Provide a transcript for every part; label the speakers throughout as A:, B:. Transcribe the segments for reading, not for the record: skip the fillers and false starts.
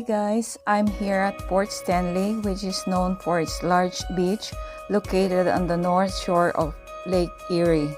A: guys, I'm here at Port Stanley, which is known for its large beach located on the north shore of Lake Erie.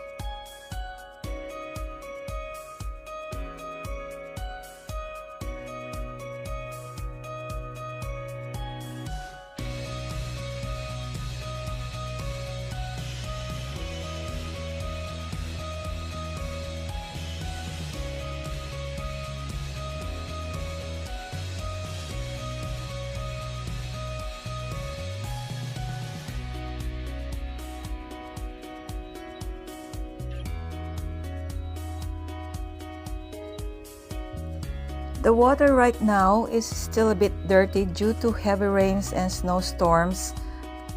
A: The water right now is still a bit dirty due to heavy rains and snowstorms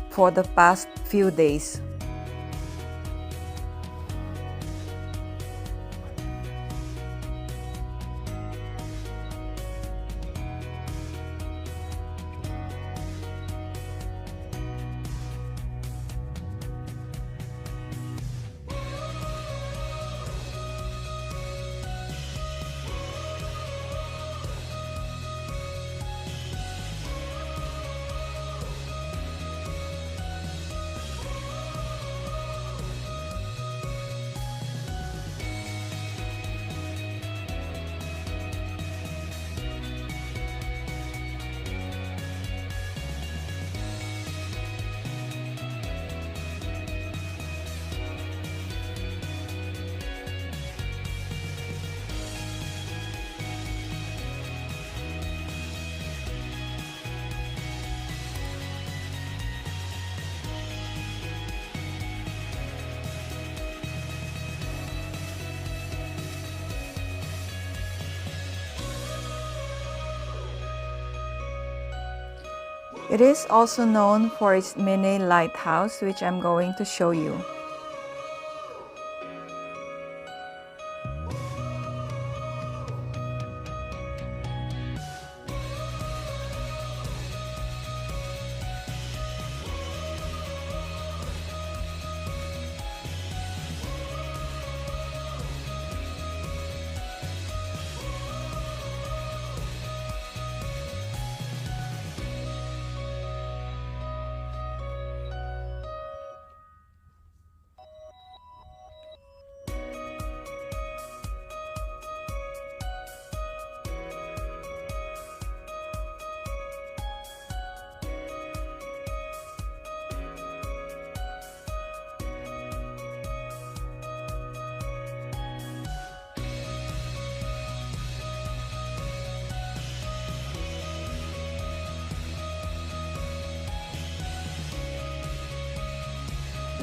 A: for the past few days. It is also known for its mini lighthouse, which I'm going to show you.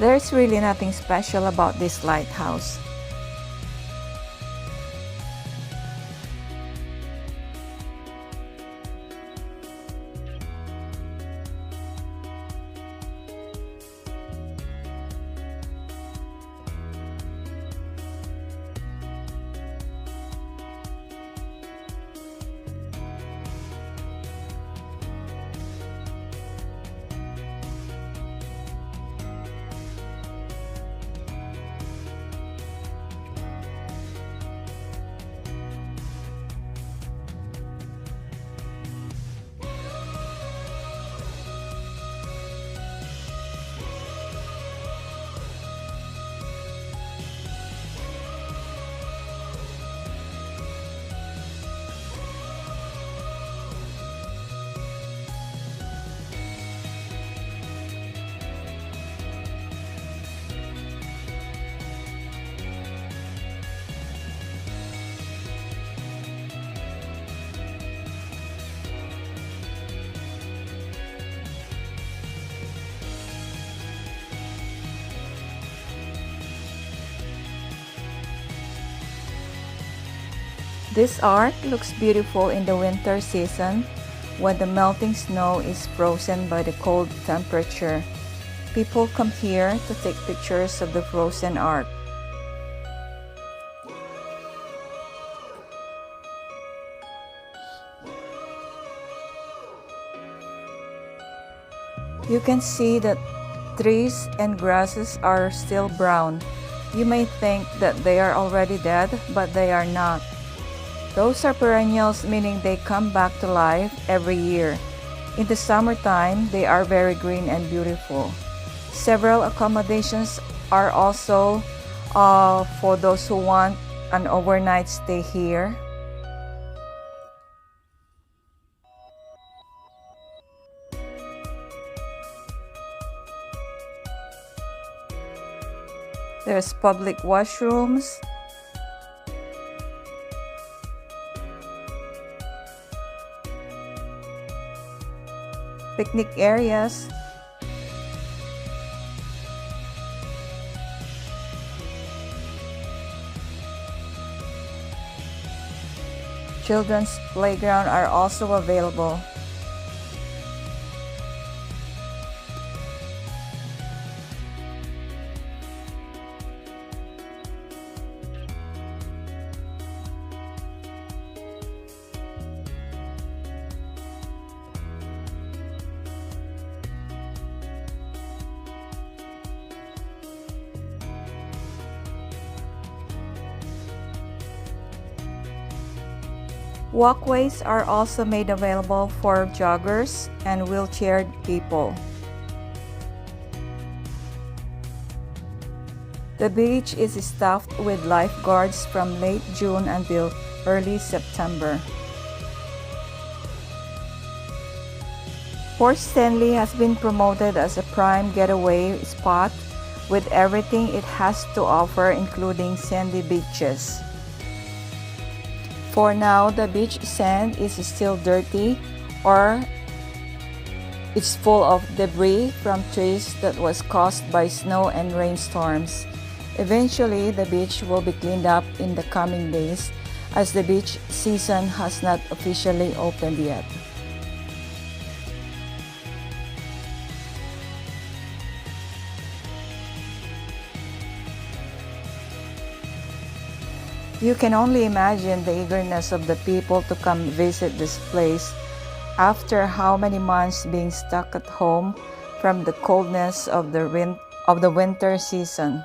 A: There's really nothing special about this lighthouse. This art looks beautiful in the winter season when the melting snow is frozen by the cold temperature. People come here to take pictures of the frozen art. You can see that trees and grasses are still brown. You may think that they are already dead, but they are not. Those are perennials, meaning they come back to life every year. In the summertime, they are very green and beautiful. Several accommodations are also for those who want an overnight stay here. There's public washrooms, picnic areas, children's playground are also available. Walkways are also made available for joggers and wheelchaired people. The beach is staffed with lifeguards from late June until early September. Port Stanley has been promoted as a prime getaway spot with everything it has to offer, including sandy beaches. For now, the beach sand is still dirty or it's full of debris from trees that was caused by snow and rainstorms. Eventually, the beach will be cleaned up in the coming days as the beach season has not officially opened yet. You can only imagine the eagerness of the people to come visit this place after how many months being stuck at home from the coldness of the winter season.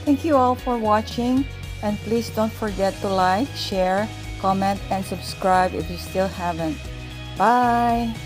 A: Thank you all for watching, and please don't forget to like, share, comment, and subscribe if you still haven't. Bye!